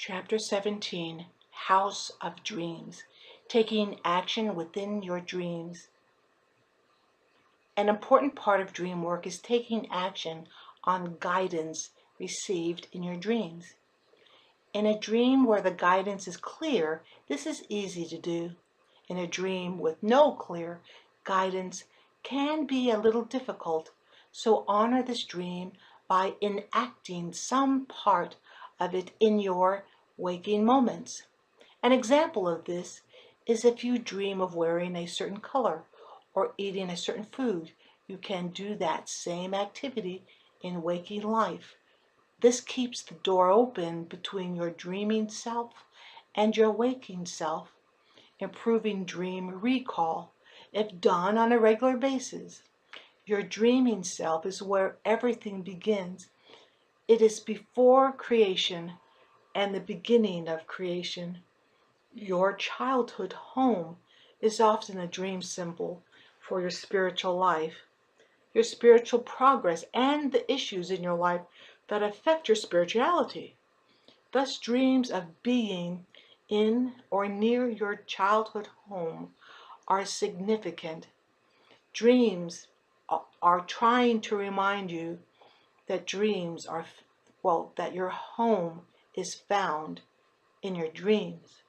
Chapter 17, House of Dreams, Taking Action Within Your Dreams. An important part of dream work is taking action on guidance received in your dreams. In a dream where the guidance is clear, this is easy to do. In a dream with no clear guidance can be a little difficult, so honor this dream by enacting some part of it in your waking moments. An example of this is if you dream of wearing a certain color or eating a certain food, you can do that same activity in waking life. This keeps the door open between your dreaming self and your waking self, improving dream recall if done on a regular basis. Your dreaming self is where everything begins. It is before creation and the beginning of creation. Your childhood home is often a dream symbol for your spiritual life, your spiritual progress, and the issues in your life that affect your spirituality. Thus, dreams of being in or near your childhood home are significant. Dreams are trying to remind you that that your home is found in your dreams.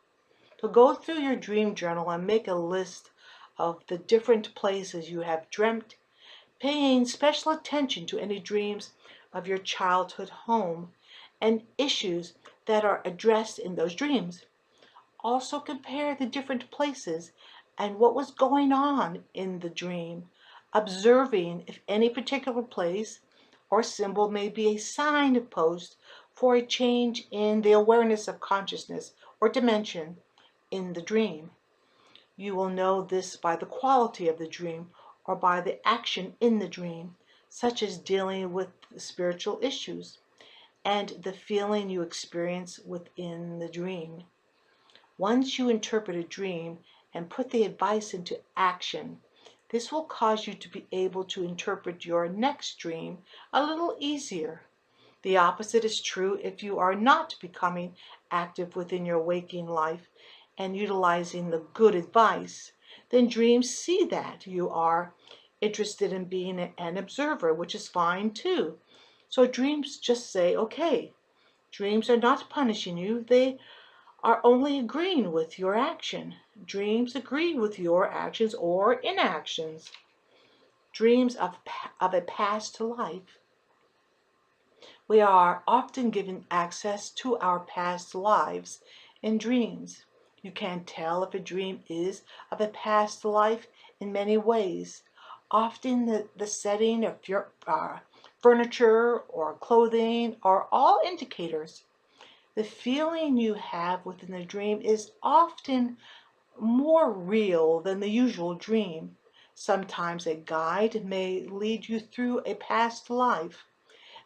So go through your dream journal and make a list of the different places you have dreamt, paying special attention to any dreams of your childhood home and issues that are addressed in those dreams. Also compare the different places and what was going on in the dream, observing if any particular place or symbol may be a signpost for a change in the awareness of consciousness or dimension in the dream. You will know this by the quality of the dream or by the action in the dream, such as dealing with spiritual issues and the feeling you experience within the dream. Once you interpret a dream and put the advice into action, this will cause you to be able to interpret your next dream a little easier. The opposite is true if you are not becoming active within your waking life and utilizing the good advice. Then dreams see that you are interested in being an observer, which is fine too. So dreams just say, okay, dreams are not punishing you, they are only agreeing with your action. Dreams agree with your actions or inactions. Dreams of a past life. We are often given access to our past lives in dreams. You can tell if a dream is of a past life in many ways. Often the setting of your furniture or clothing are all indicators. The feeling you have within the dream is often more real than the usual dream. Sometimes a guide may lead you through a past life.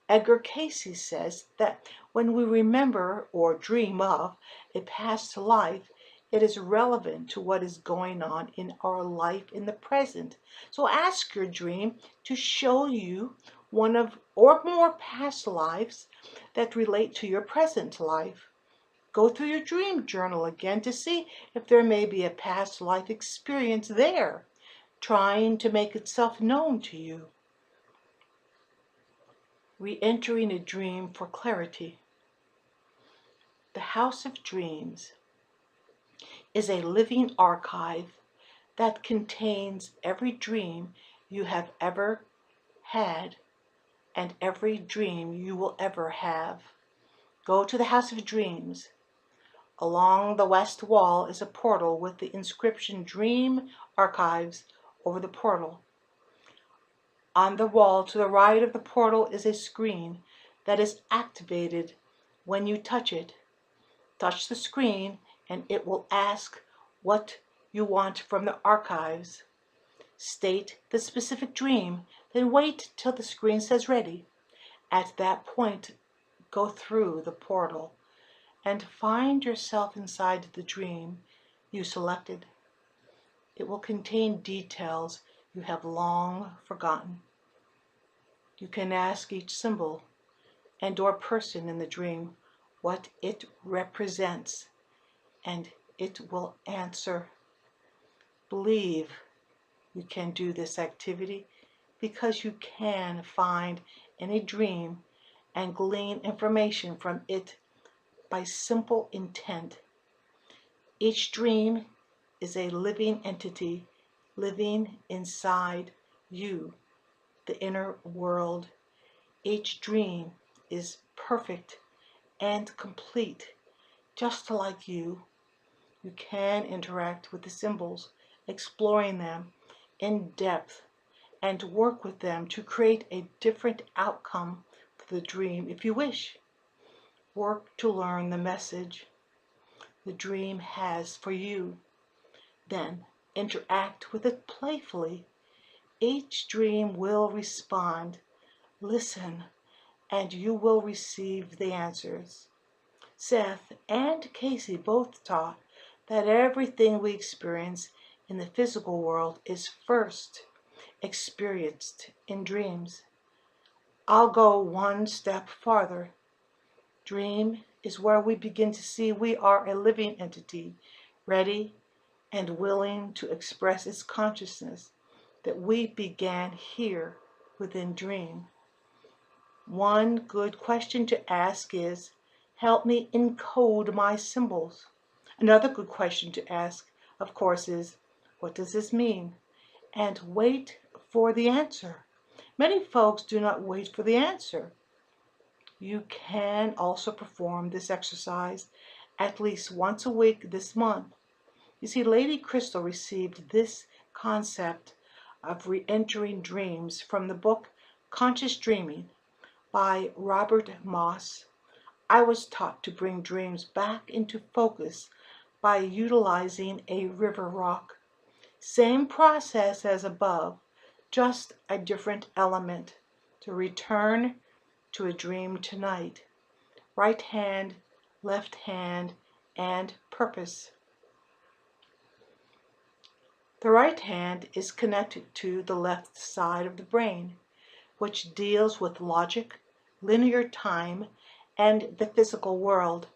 Edgar Cayce says that when we remember or dream of a past life, it is relevant to what is going on in our life in the present. So ask your dream to show you one of or more past lives that relate to your present life. Go through your dream journal again to see if there may be a past life experience there, trying to make itself known to you. Re-entering a dream for clarity. The House of Dreams is a living archive that contains every dream you have ever had and every dream you will ever have. Go to the House of Dreams. Along the west wall is a portal with the inscription Dream Archives over the portal. On the wall to the right of the portal is a screen that is activated when you touch it. Touch the screen and it will ask what you want from the archives. State the specific dream, then wait till the screen says ready. At that point, go through the portal and find yourself inside the dream you selected. It will contain details you have long forgotten. You can ask each symbol and or person in the dream what it represents, and it will answer. Believe you can do this activity because you can find any dream and glean information from it by simple intent. Each dream is a living entity living inside you, the inner world. Each dream is perfect and complete, just like you. You can interact with the symbols, exploring them in depth, and work with them to create a different outcome for the dream if you wish. Work to learn the message the dream has for you. Then interact with it playfully. Each dream will respond. Listen, and you will receive the answers. Seth and Casey both taught that everything we experience in the physical world is first experienced in dreams. I'll go one step farther. Dream is where we begin to see we are a living entity, ready and willing to express its consciousness that we began here within dream. One good question to ask is, help me encode my symbols. Another good question to ask, of course, is, what does this mean? And wait for the answer. Many folks do not wait for the answer. You can also perform this exercise at least once a week this month. You see, Lady Crystal received this concept of re-entering dreams from the book Conscious Dreaming by Robert Moss. I was taught to bring dreams back into focus by utilizing a river rock. Same process as above, just a different element. To return to a dream tonight. Right hand, left hand, and purpose. The right hand is connected to the left side of the brain, which deals with logic, linear time, and the physical world.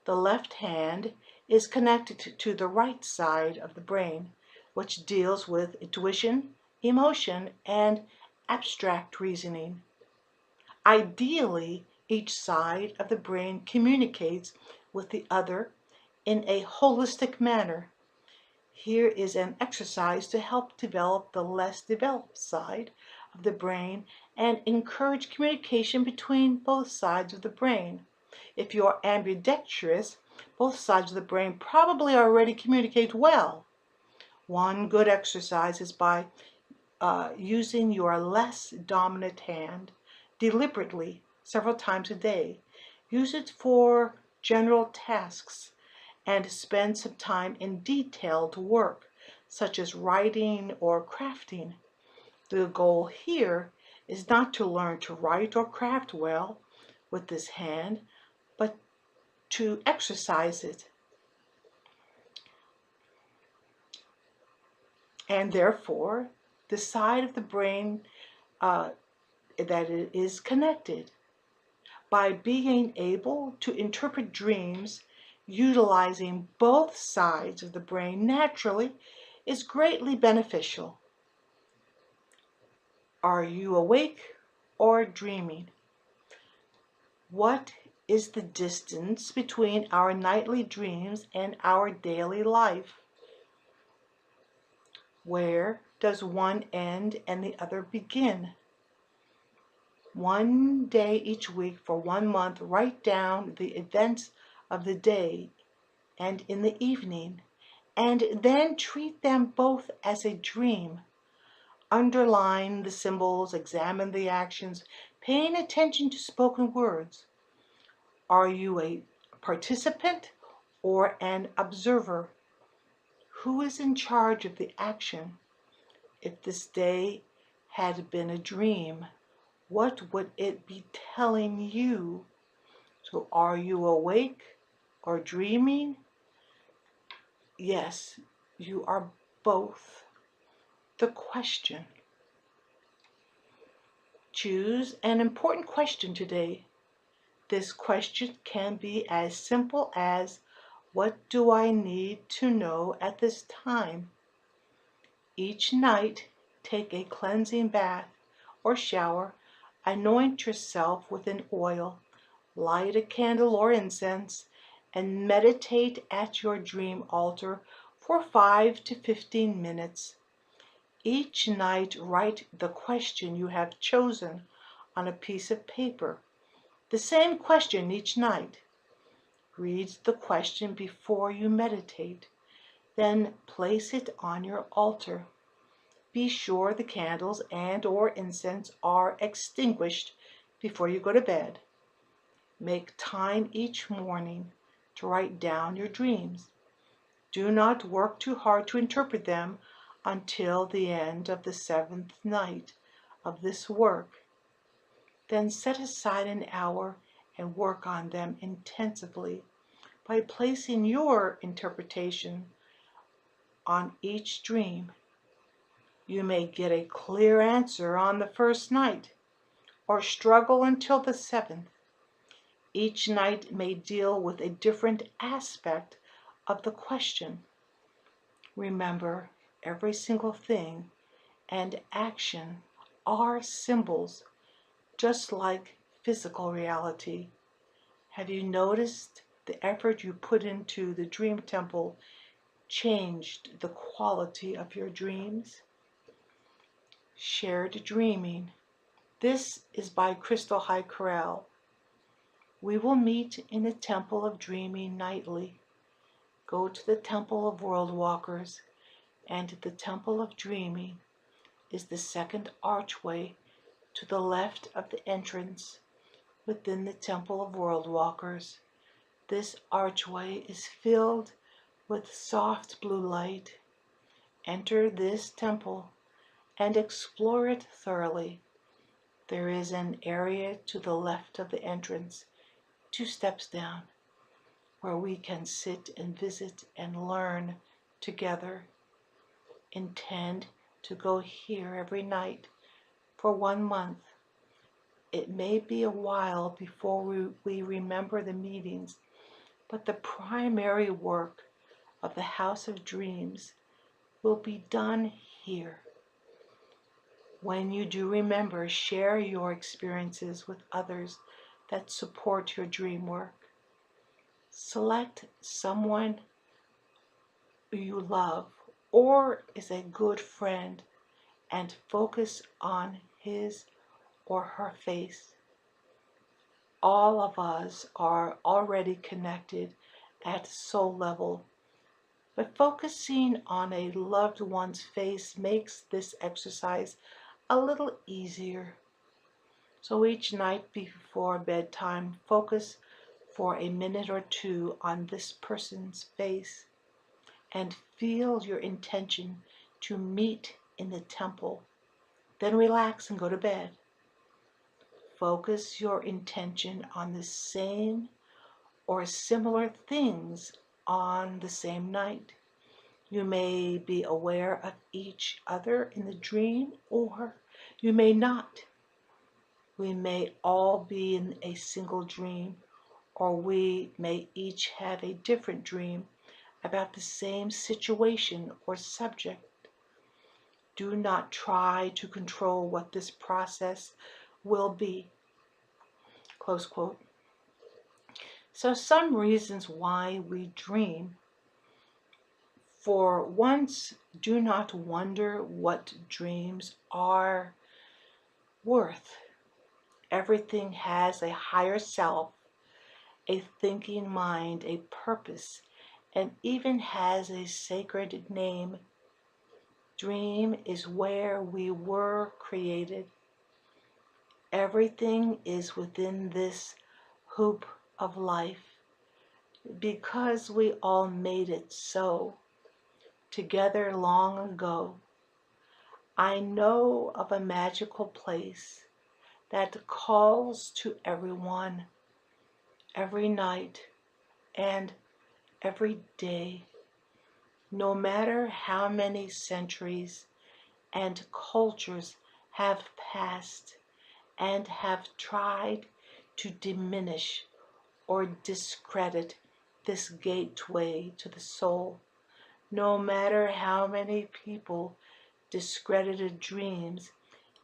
The left hand is connected to the right side of the brain, which deals with intuition, emotion, and abstract reasoning. Ideally, each side of the brain communicates with the other in a holistic manner. Here is an exercise to help develop the less developed side of the brain and encourage communication between both sides of the brain. If you are ambidextrous, both sides of the brain probably already communicate well. One good exercise is by using your less dominant hand deliberately several times a day. Use it for general tasks and spend some time in detailed work, such as writing or crafting. The goal here is not to learn to write or craft well with this hand, but to exercise it. And therefore, the side of the brain that it is connected. By being able to interpret dreams utilizing both sides of the brain naturally is greatly beneficial. Are you awake or dreaming? What is the distance between our nightly dreams and our daily life? Where does one end and the other begin? One day each week for 1 month, write down the events of the day and in the evening, and then treat them both as a dream. Underline the symbols, examine the actions, paying attention to spoken words. Are you a participant or an observer? Who is in charge of the action? If this day had been a dream, what would it be telling you? So are you awake or dreaming? Yes, you are both. The question. Choose an important question today. This question can be as simple as, what do I need to know at this time? Each night, take a cleansing bath or shower, anoint yourself with an oil, light a candle or incense, and meditate at your dream altar for 5 to 15 minutes. Each night, write the question you have chosen on a piece of paper. The same question each night. Read the question before you meditate. Then place it on your altar. Be sure the candles and or incense are extinguished before you go to bed. Make time each morning to write down your dreams. Do not work too hard to interpret them until the end of the 7th night of this work. Then set aside an hour and work on them intensively by placing your interpretation on each dream. You may get a clear answer on the first night, or struggle until the 7th. Each night may deal with a different aspect of the question. Remember, every single thing and action are symbols, just like physical reality. Have you noticed the effort you put into the dream temple changed the quality of your dreams? Shared Dreaming. This is by Crystal High Corral. We will meet in the Temple of Dreaming nightly. Go to the Temple of World Walkers, and the Temple of Dreaming is the second archway to the left of the entrance within the Temple of World Walkers. This archway is filled with soft blue light. Enter this temple and explore it thoroughly. There is an area to the left of the entrance, 2 steps down, where we can sit and visit and learn together. Intend to go here every night for 1 month. It may be a while before we remember the meetings, but the primary work of the House of Dreams will be done here. When you do remember, share your experiences with others that support your dream work. Select someone you love or is a good friend and focus on his or her face. All of us are already connected at soul level, but focusing on a loved one's face makes this exercise a little easier. So each night before bedtime, focus for a minute or 2 on this person's face and feel your intention to meet in the temple. Then relax and go to bed. Focus your intention on the same or similar things on the same night. You may be aware of each other in the dream, or you may not. We may all be in a single dream, or we may each have a different dream about the same situation or subject. Do not try to control what this process will be. Close quote. So some reasons why we dream. For once, do not wonder what dreams are worth. Everything has a higher self, a thinking mind, a purpose, and even has a sacred name. Dream is where we were created. Everything is within this hoop of life because we all made it so together long ago. I know of a magical place that calls to everyone every night and every day, no matter how many centuries and cultures have passed and have tried to diminish or discredit this gateway to the soul. No matter how many people discredited dreams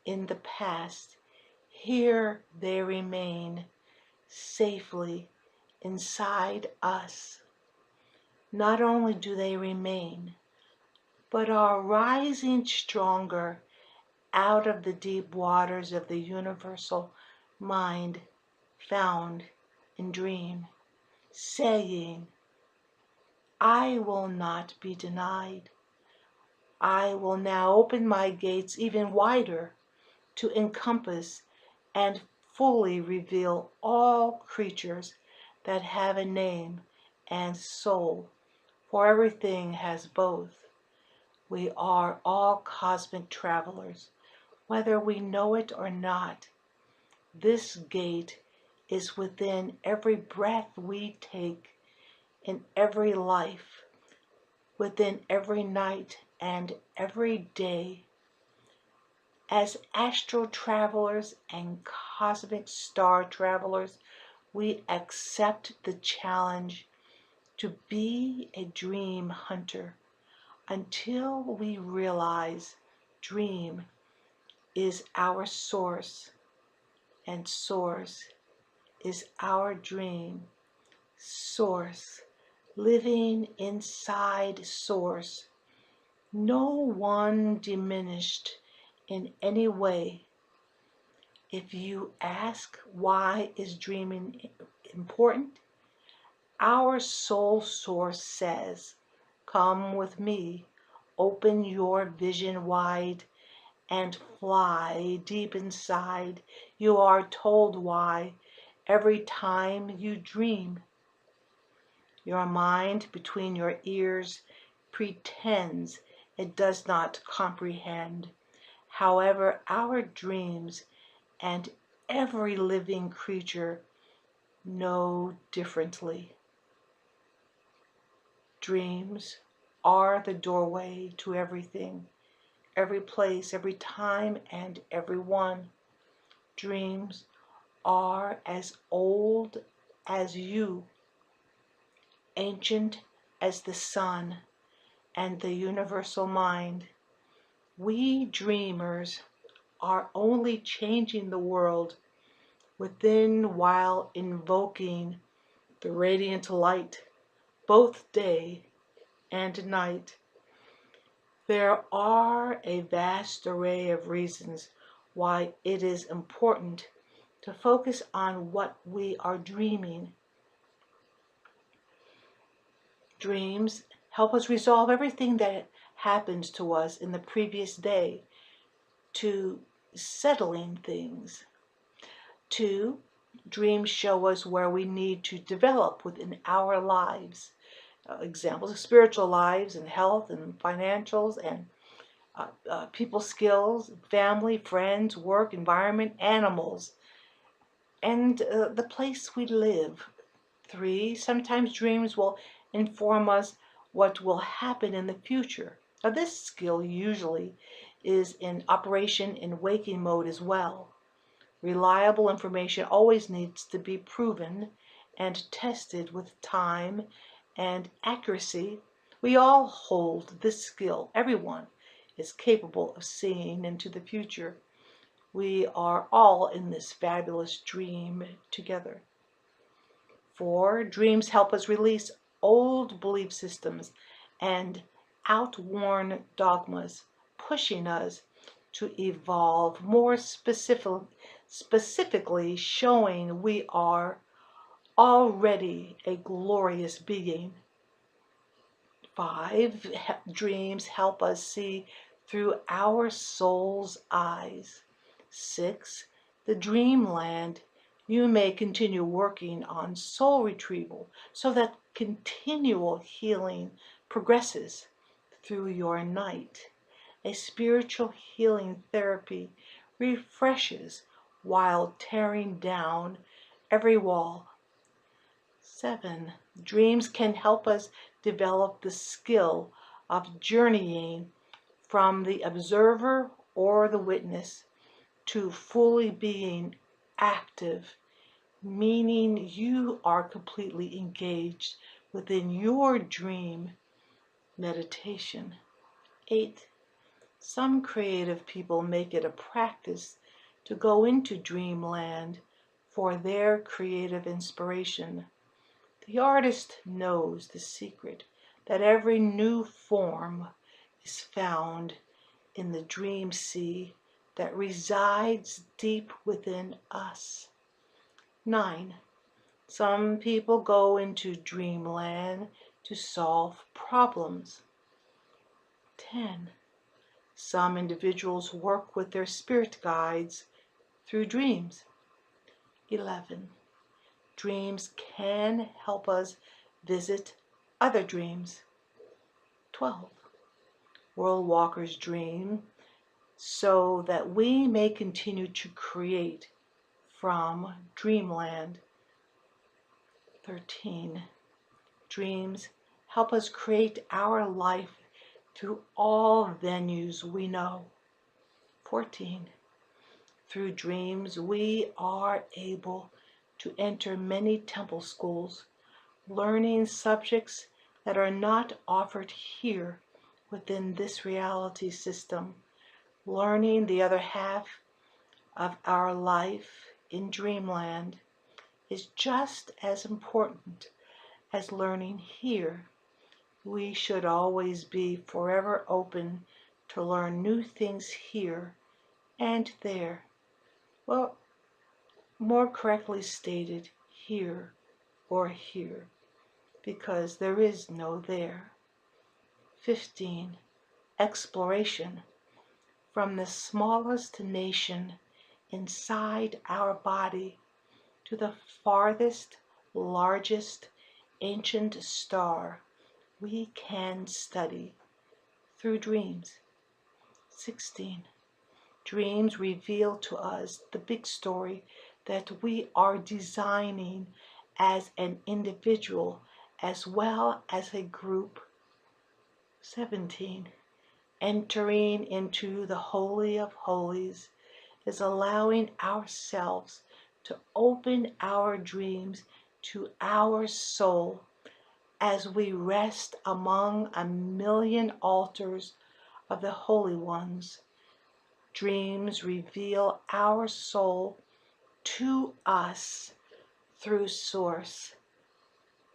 in the past, here they remain safely inside us. Not only do they remain, but are rising stronger out of the deep waters of the universal mind found in dream, saying, I will not be denied. I will now open my gates even wider to encompass and fully reveal all creatures that have a name and soul, for everything has both. We are all cosmic travelers, whether we know it or not. This gate is within every breath we take, in every life, within every night and every day. As astral travelers and cosmic star travelers, we accept the challenge to be a dream hunter until we realize dream is our source and source is our dream. Source, living inside source, no one diminished in any way. If you ask why is dreaming important, our soul source says, come with me, open your vision wide, and fly deep inside. You are told why every time you dream. Your mind between your ears pretends it does not comprehend. However, our dreams and every living creature know differently. Dreams are the doorway to everything, every place, every time, and everyone. Dreams are as old as you, ancient as the sun and the universal mind. We dreamers are only changing the world within while invoking the radiant light, both day and night. There are a vast array of reasons why it is important to focus on what we are dreaming. Dreams help us resolve everything that happens to us in the previous day, to settling things. 2, dreams show us where we need to develop within our lives. Examples of spiritual lives and health and financials and people skills, family, friends, work, environment, animals, and the place we live. 3, sometimes dreams will inform us what will happen in the future. Now this skill usually is in operation in waking mode as well. Reliable information always needs to be proven and tested with time and accuracy. We all hold this skill. Everyone is capable of seeing into the future. We are all in this fabulous dream together. 4, dreams help us release old belief systems and outworn dogmas, pushing us to evolve more specifically showing we are already a glorious being. 5, dreams help us see through our soul's eyes. 6, the dreamland. You may continue working on soul retrieval so that continual healing progresses through your night. A spiritual healing therapy refreshes while tearing down every wall. 7, dreams can help us develop the skill of journeying from the observer or the witness to fully being active meaning you are completely engaged within your dream meditation. 8. Some creative people make it a practice to go into dreamland for their creative inspiration. The artist knows the secret that every new form is found in the dream sea that resides deep within us. 9. Some people go into dreamland to solve problems. 10. Some individuals work with their spirit guides through dreams. 11. Dreams can help us visit other dreams. 12. World walkers dream so that we may continue to create from dreamland. 13. Dreams help us create our life through all venues we know. 14. Through dreams, we are able to enter many temple schools, learning subjects that are not offered here within this reality system. Learning the other half of our life in dreamland is just as important as learning here. We should always be forever open to learn new things here and there. Well, more correctly stated, here or here, because there is no there. 15. Exploration. From the smallest nation inside our body to the farthest, largest, ancient star, we can study through dreams. 16. Dreams reveal to us the big story that we are designing as an individual as well as a group. 17. Entering into the Holy of Holies is allowing ourselves to open our dreams to our soul as we rest among a million altars of the holy ones. Dreams reveal our soul to us through Source.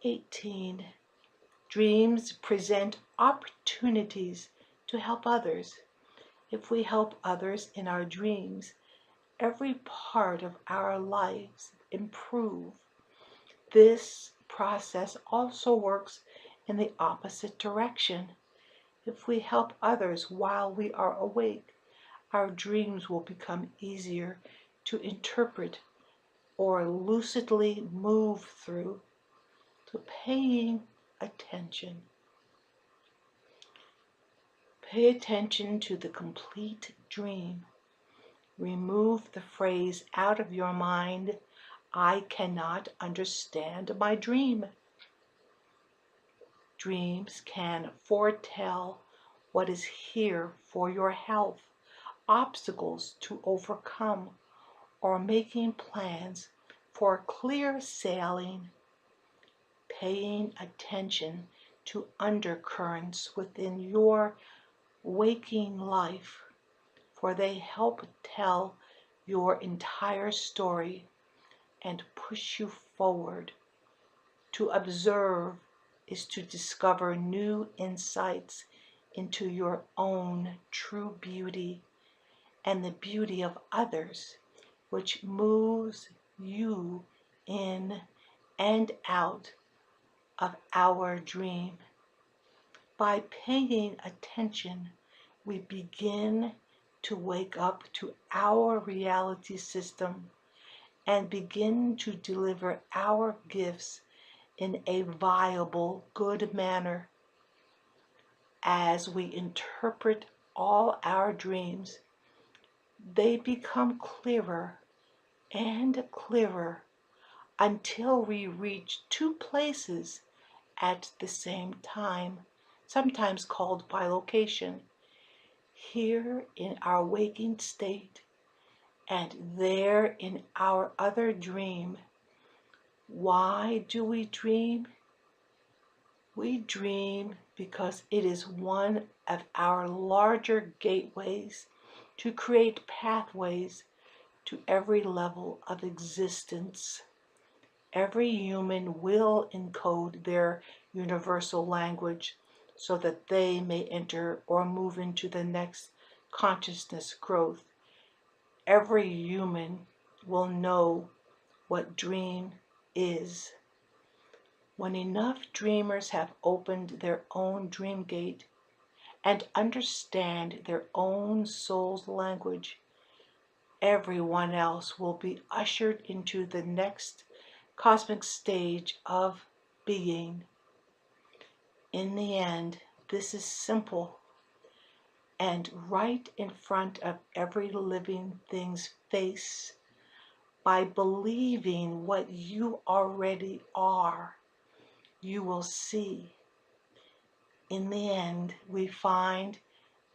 18. Dreams present opportunities to help others. If we help others in our dreams, every part of our lives improve. This process also works in the opposite direction. If we help others while we are awake, our dreams will become easier to interpret or lucidly move through. So paying attention. Pay attention to the complete dream. Remove the phrase out of your mind, I cannot understand my dream. Dreams can foretell what is here for your health, obstacles to overcome, or making plans for clear sailing. Paying attention to undercurrents within your waking life, for they help tell your entire story and push you forward. To observe is to discover new insights into your own true beauty and the beauty of others, which moves you in and out of our dream. By paying attention, we begin to wake up to our reality system and begin to deliver our gifts in a viable, good manner. As we interpret all our dreams, they become clearer and clearer until we reach two places at the same time, sometimes called bilocation, here in our waking state and there in our other dream. Why do we dream? We dream because it is one of our larger gateways to create pathways to every level of existence. Every human will encode their universal language so that they may enter or move into the next consciousness growth. Every human will know what dream is. When enough dreamers have opened their own dream gate and understand their own soul's language, everyone else will be ushered into the next cosmic stage of being. In the end, this is simple and right in front of every living thing's face. By believing what you already are, you will see. In the end, we find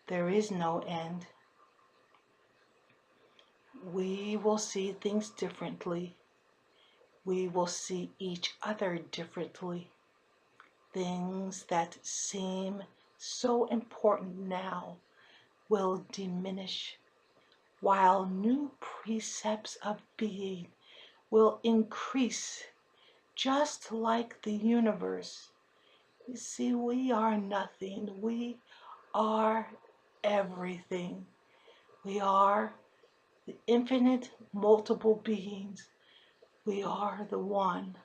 there is no end. We will see things differently. We will see each other differently. Things that seem so important now will diminish, while new precepts of being will increase, just like the universe. You see, we are nothing. We are everything. We are the infinite multiple beings. We are the one.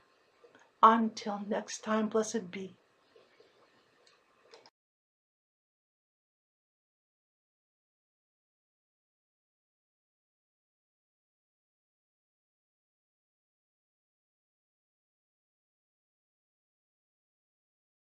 Until next time, blessed be.